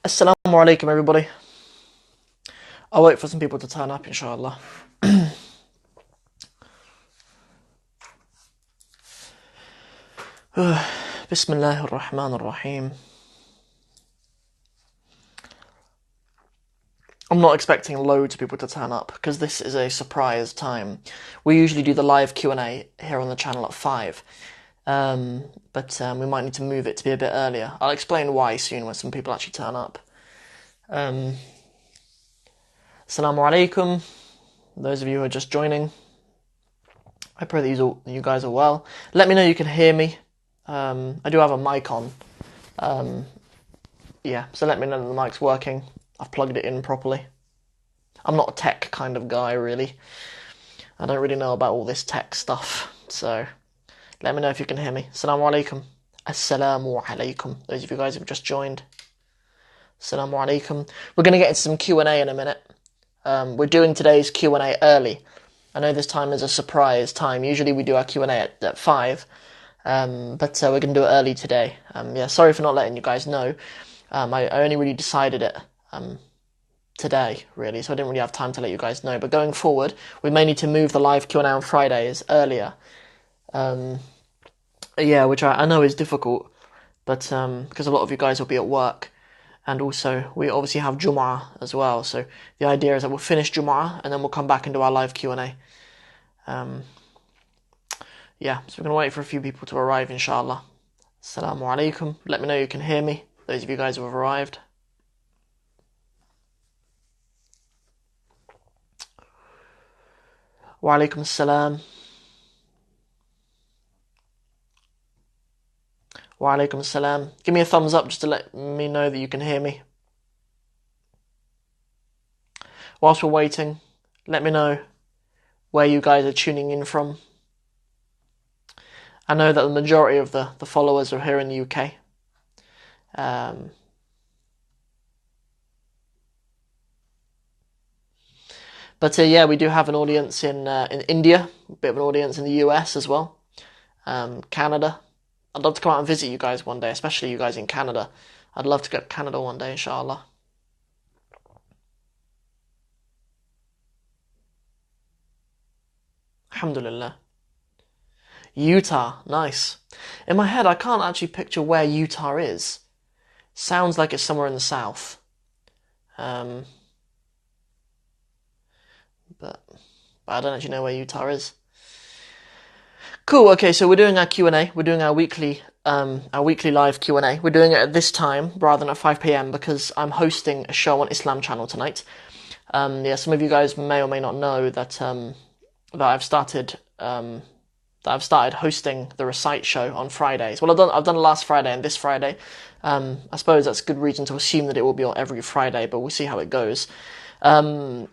Assalamu alaikum, everybody. I'll wait for some people to turn up, inshallah. Bismillah ar-Rahman ar-Rahim. I'm not expecting loads of people to turn up because this is a surprise time. We usually do the live Q&A here on the channel at 5. But we might need to move it to be a bit earlier. I'll explain why soon when some people actually turn up. Assalamu alaikum, those of you who are just joining. I pray that you guys are well. Let me know you can hear me. I do have a mic on. Yeah, so let me know that the mic's working. I've plugged it in properly. I'm not a tech kind of guy, really. I don't really know about all this tech stuff, so let me know if you can hear me. Assalamu alaikum. Assalamu alaikum. Those of you guys who have just joined. Assalamu alaikum. We're going to get into some Q&A in a minute. We're doing today's Q&A early. I know this time is a surprise time. Usually we do our Q&A at 5. But we're going to do it early today. Yeah, sorry for not letting you guys know. I only really decided it today, really, so I didn't really have time to let you guys know. But going forward, we may need to move the live Q&A on Fridays earlier. Yeah, which I know is difficult, but because a lot of you guys will be at work. And also, we obviously have Jumu'ah as well, so the idea is that we'll finish Jumu'ah, and then we'll come back and do our live Q&A. Yeah, so we're going to wait for a few people to arrive, inshallah. Assalamu alaikum. Let me know you can hear me, those of you guys who have arrived. Wa alaikum assalam. Wa alaikum assalam. Give me a thumbs up just to let me know that you can hear me. Whilst we're waiting, let me know where you guys are tuning in from. I know that the majority of the followers are here in the UK. But yeah, we do have an audience in India, a bit of an audience in the US as well, Canada. I'd love to come out and visit you guys one day, especially you guys in Canada. I'd love to go to Canada one day, inshallah. Alhamdulillah. Utah, nice. In my head, I can't actually picture where Utah is. Sounds like it's somewhere in the south. But I don't actually know where Utah is. Cool. Okay, so we're doing our Q&A. We're doing our weekly live Q&A. We're doing it at this time rather than at 5 p.m. because I'm hosting a show on Islam Channel tonight. Yeah, some of you guys may or may not know that I've started hosting the Recite show on Fridays. Well, I've done it last Friday and this Friday. I suppose that's a good reason to assume that it will be on every Friday, but we'll see how it goes. And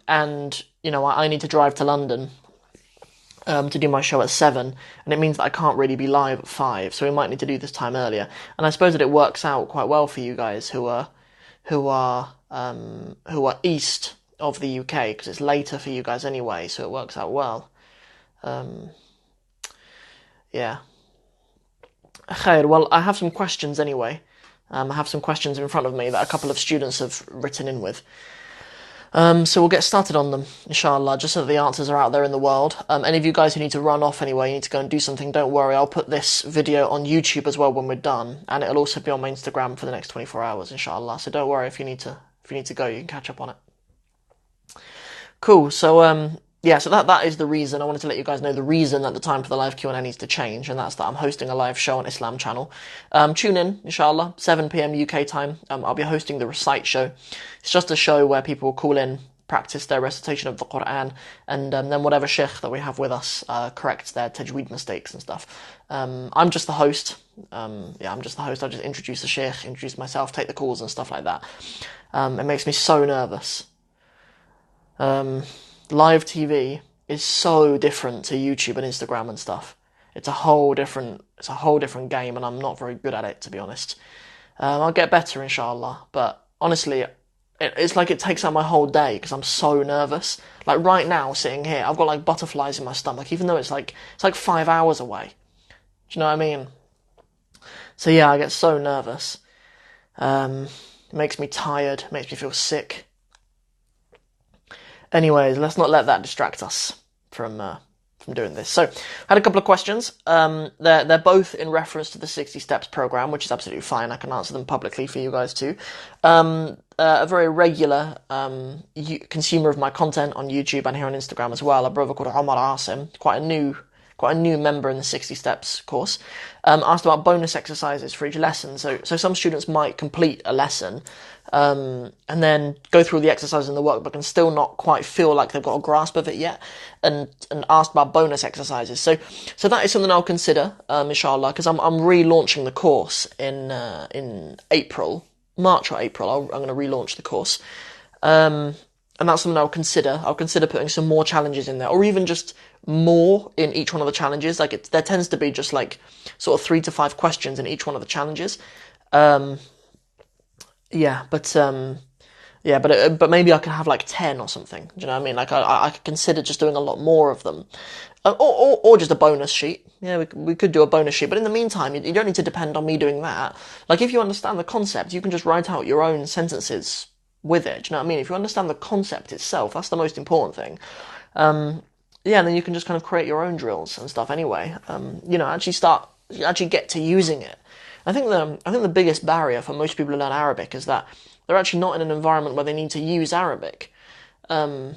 you know, I need to drive to London to do my show at 7, and it means that I can't really be live at 5, so we might need to do this time earlier. And I suppose that it works out quite well for you guys who are east of the UK, because it's later for you guys anyway, so it works out well. Yeah. Khair, well, I have some questions anyway. I have some questions in front of me that a couple of students have written in with. So we'll get started on them, inshallah, just so that the answers are out there in the world. Any of you guys who need to run off anyway, you need to go and do something, don't worry, I'll put this video on YouTube as well when we're done, and it'll also be on my Instagram for the next 24 hours, inshallah, so don't worry if you need to go, you can catch up on it. Cool, so, yeah, so that is the reason. I wanted to let you guys know the reason that the time for the live Q&A needs to change, and that's that I'm hosting a live show on Islam Channel. Tune in, inshallah, 7 p.m. UK time. I'll be hosting the Recite show. It's just a show where people call in, practice their recitation of the Quran, and then whatever sheikh that we have with us corrects their tajweed mistakes and stuff. I'm just the host. Yeah, I'm just the host. I just introduce the sheikh, introduce myself, take the calls and stuff like that. It makes me so nervous. Live TV is so different to YouTube and Instagram and stuff. It's a whole different game, and I'm not very good at it, to be honest. I'll get better, inshallah, but honestly, it's like it takes up my whole day because I'm so nervous. Like right now, sitting here, I've got like butterflies in my stomach, even though it's like 5 hours away. Do you know what I mean? So yeah, I get so nervous. It makes me tired, makes me feel sick. Anyways, let's not let that distract us from doing this. So, I had a couple of questions. They're both in reference to the 60 Steps program, which is absolutely fine. I can answer them publicly for you guys too. A very regular consumer of my content on YouTube and here on Instagram as well, a brother called Omar Asim, quite a new member in the 60 Steps course, asked about bonus exercises for each lesson. So some students might complete a lesson and then go through the exercises in the workbook and still not quite feel like they've got a grasp of it yet, and asked about bonus exercises. So that is something I'll consider, inshallah, because I'm relaunching the course in March or April. I'm going to relaunch the course. And that's something I'll consider. I'll consider putting some more challenges in there, or even just more in each one of the challenges. Like there tends to be just like sort of 3 to 5 questions in each one of the challenges. But maybe I could have like 10 or something. Do you know what I mean? Like I could consider just doing a lot more of them, or just a bonus sheet. Yeah, we could do a bonus sheet. But in the meantime, you don't need to depend on me doing that. Like if you understand the concept, you can just write out your own sentences with it. Do you know what I mean? If you understand the concept itself, that's the most important thing. And then you can just kind of create your own drills and stuff anyway. Actually get to using it. I think the biggest barrier for most people who learn Arabic is that they're actually not in an environment where they need to use Arabic. And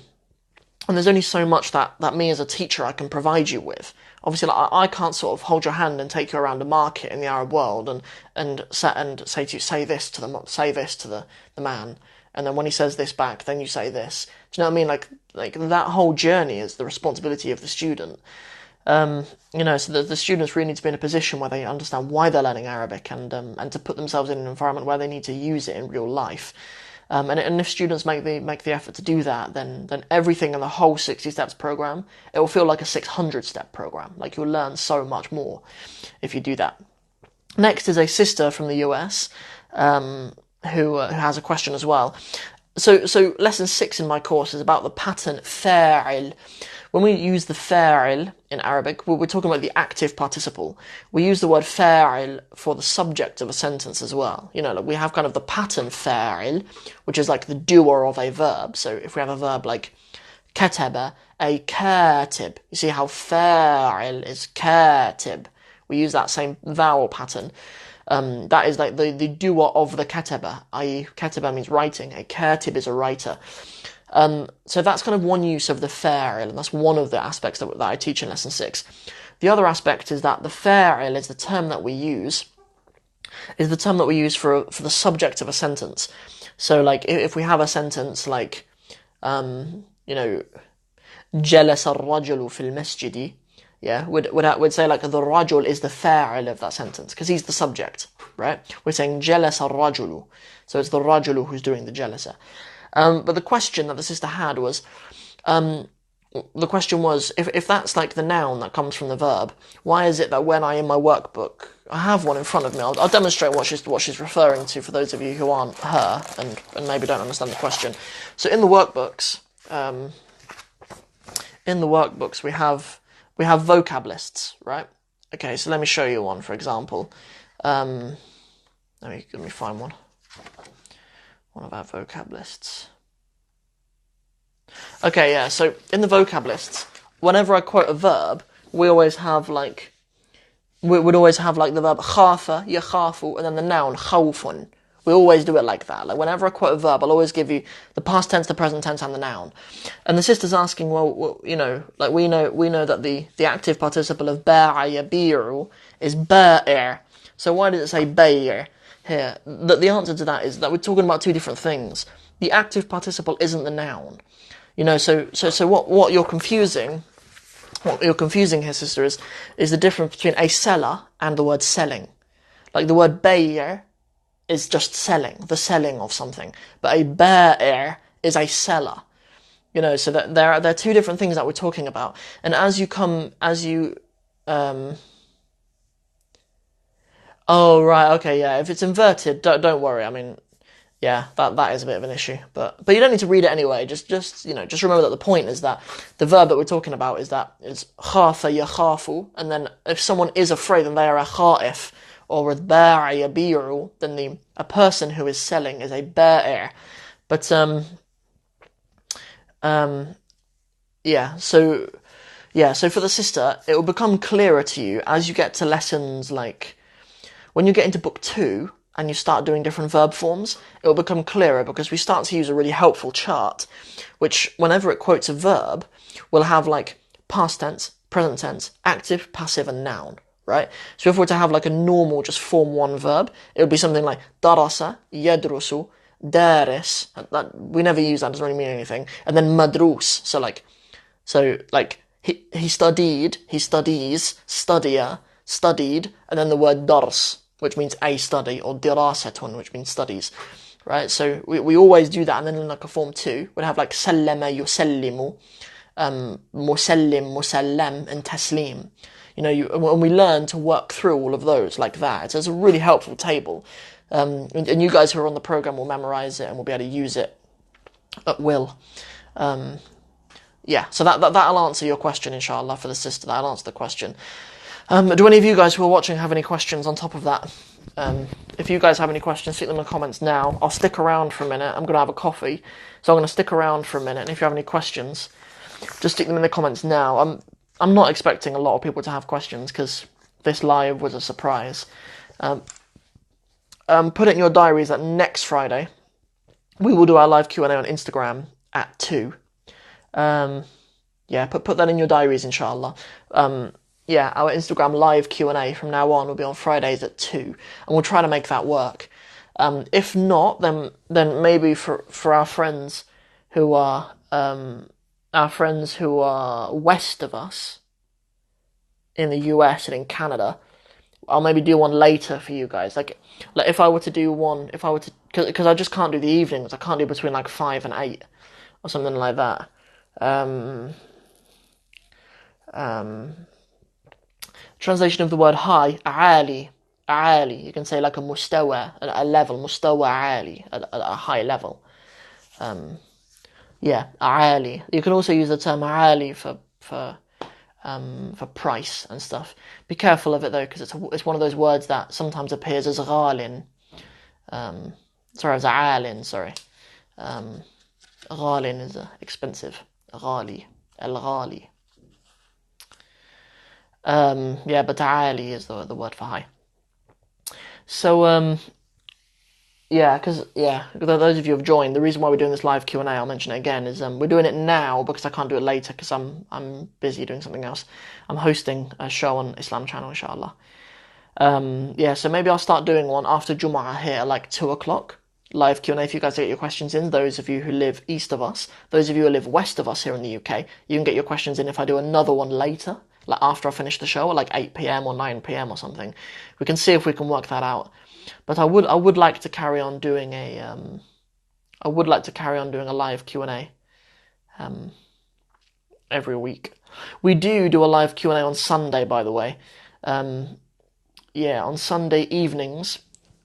there's only so much that me as a teacher I can provide you with. Obviously, like, I can't sort of hold your hand and take you around a market in the Arab world and say to you, say this to the man, and then when he says this back, then you say this. Do you know what I mean? Like that whole journey is the responsibility of the student. So the students really need to be in a position where they understand why they're learning Arabic and to put themselves in an environment where they need to use it in real life. And if students make the effort to do that, then everything in the whole 60 Steps program, it will feel like a 600 step program. Like you'll learn so much more if you do that. Next is a sister from the US, who has a question as well. So lesson 6 in my course is about the pattern fa'il. When we use the fa'il in Arabic, we're talking about the active participle. We use the word fa'il for the subject of a sentence as well. You know, like we have kind of the pattern fa'il, which is like the doer of a verb. So if we have a verb like kataba, a katib, you see how fa'il is katib. We use that same vowel pattern. That is like the doer of the kataba, i.e. kataba means writing. A katib is a writer. So that's kind of one use of the fa'il, and that's one of the aspects that I teach in lesson 6. The other aspect is that the fa'il is the term that we use for the subject of a sentence. So like if we have a sentence like جلس الرجل في المسجد, yeah, we'd say like the rajul is the fa'il of that sentence because he's the subject, right? We're saying جلس الرجل, so it's the rajulu who's doing the jalasa. But the question that the sister had was, if that's like the noun that comes from the verb, why is it that when in my workbook, I have one in front of me, I'll demonstrate what she's referring to for those of you who aren't her and maybe don't understand the question. So in the workbooks, we have vocab lists, right? Okay, so let me show you one, for example. Let me find one. One of our vocab lists. Okay, yeah, so in the vocab lists, whenever I quote a verb, we'd always have like the verb khafa, yakhafu, and then the noun khawfun. We always do it like that. Like whenever I quote a verb, I'll always give you the past tense, the present tense, and the noun. And the sister's asking, well, we know that the active participle of ba'a yabi'u is ba'i'. So why does it say ba'i' here? The answer to that is that we're talking about two different things. The active participle isn't the noun. So what you're confusing here, sister, is the difference between a seller and the word selling. Like the word bay' is just selling, the selling of something, but a ba'i' is a seller. So that there are two different things that we're talking about. And oh right, okay, yeah. If it's inverted, don't worry. I mean, yeah, that is a bit of an issue, but you don't need to read it anyway. Just remember that the point is that the verb that we're talking about is khafa yakhafu, and then if someone is afraid, then they are a kha'if, or البائع يبيع, then a person who is selling is a بائع. But so for the sister, it will become clearer to you as you get to lessons like when you get into book 2 and you start doing different verb forms, it will become clearer because we start to use a really helpful chart, which whenever it quotes a verb, will have like past tense, present tense, active, passive, and noun, right? So if we're to have like a normal, just form 1 verb, it would be something like darasa, yadrusu, daris. We never use that, doesn't really mean anything. And then madrus, so like he studied, he studies, studier, studied, and then the word dars, which means a study, or dirasatun, which means studies, right? So we always do that, and then in like a form 2, we'd have like sallama yusallimu, musallim, musallam, and taslim. When we learn to work through all of those like that, it's a really helpful table. And you guys who are on the program will memorize it and will be able to use it at will. So that'll answer your question, inshallah, for the sister. That'll answer the question. Do any of you guys who are watching have any questions on top of that? If you guys have any questions, stick them in the comments now. I'll stick around for a minute. I'm going to have a coffee, so I'm going to stick around for a minute. And if you have any questions, just stick them in the comments now. I'm not expecting a lot of people to have questions because this live was a surprise. Put it in your diaries that next Friday we will do our live Q&A on Instagram at 2. Put that in your diaries, inshallah. Our Instagram live Q&A from now on will be on Fridays at 2, and we'll try to make that work. If not, then maybe for our friends who are west of us in the US and in Canada, I'll maybe do one later for you guys. Like if I were to do one, because I just can't do the evenings. I can't do between like 5 and 8 or something like that. Translation of the word high, عالي. You can say like a mustawa, a level, mustawa عالي, a high level. عالي. You can also use the term عالي for price and stuff. Be careful of it though, because it's one of those words that sometimes appears as غال. As عال, sorry. غال is expensive. غالي. الغالي. But عالي is the word for high. So, because those of you who have joined, the reason why we're doing this live Q&A, I'll mention it again, is we're doing it now because I can't do it later because I'm busy doing something else. I'm hosting a show on Islam Channel, inshallah. So maybe I'll start doing one after Jumu'ah here, like 2 o'clock. Live Q&A if you guys get your questions in. Those of you who live east of us, those of you who live west of us here in the UK, you can get your questions in if I do another one later, like after I finish the show, or like 8 p.m. or 9 p.m. or something. We can see if we can work that out. But I would like to carry on doing a live Q&A every week. We do a live Q&A on Sunday, by the way. On Sunday evenings,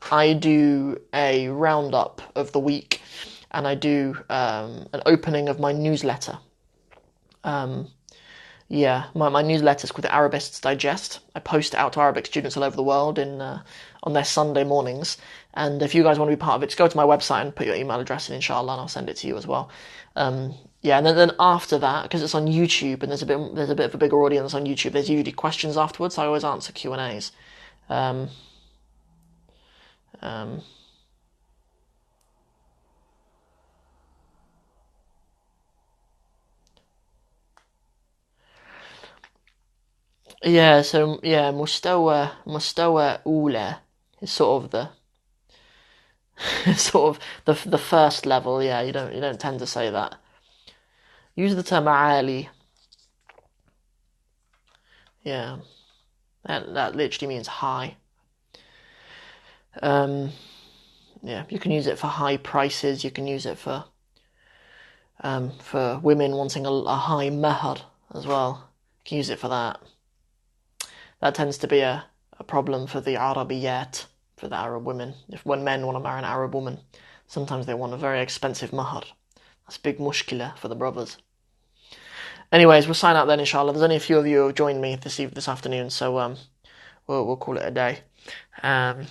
I do a roundup of the week, and I do an opening of my newsletter. My newsletter is called the Arabists Digest. I post it out to Arabic students all over the world on their Sunday mornings. And if you guys want to be part of it, just go to my website and put your email address in, inshallah, and I'll send it to you as well. And then after that, because it's on YouTube and there's a bit of a bigger audience on YouTube, there's usually questions afterwards. So I always answer Q&As. مستوى أولى is sort of the first level. Yeah, you don't tend to say that. Use the term عالي. Yeah, that literally means high. You can use it for high prices. You can use it for women wanting a high mahar as well. You can use it for that. That tends to be a problem for the Arabiyat, for the Arab women. When men want to marry an Arab woman, sometimes they want a very expensive mahar. That's a big mushkila for the brothers. Anyways, we'll sign out then, inshallah. There's only a few of you who have joined me this afternoon, so we'll call it a day. Um,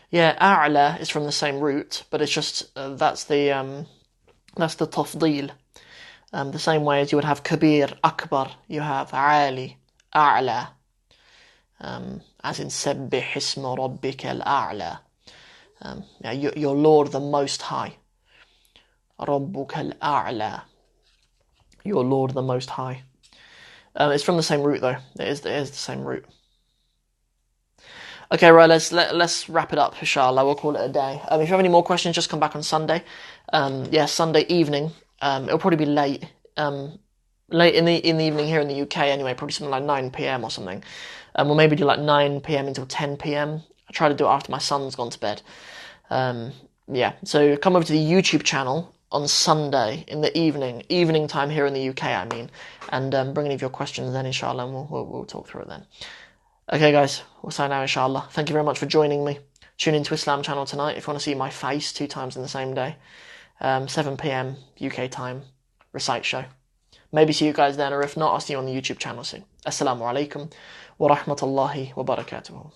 yeah, a'la is from the same root, but it's just that's the tafdeel. The same way as you would have kabir, akbar, you have ali, a'la, as in sabbih isma rabbika al-a'la. Yeah, your Lord the Most High. Rabbuka al-a'la. Your Lord the Most High. It's from the same root though. It is the same root. Okay, right. Let's wrap it up. Inshallah, we'll call it a day. If you have any more questions, just come back on Sunday. Yeah, Sunday evening. It'll probably be late. Late in the evening here in the UK anyway. Probably something like 9 p.m. or something. We'll maybe do like 9 p.m. until 10 p.m. I try to do it after my son's gone to bed. Yeah, so come over to the YouTube channel on Sunday in the evening time here in the UK, I mean, and bring any of your questions then, inshallah, and we'll talk through it then. Okay, guys, we'll sign out, inshallah. Thank you very much for joining me. Tune into Islam channel tonight if you want to see my face 2 times in the same day. 7 p.m. UK time, recite show. Maybe see you guys then, or if not, I'll see you on the YouTube channel soon. Assalamu alaikum wa rahmatullahi wa barakatuh.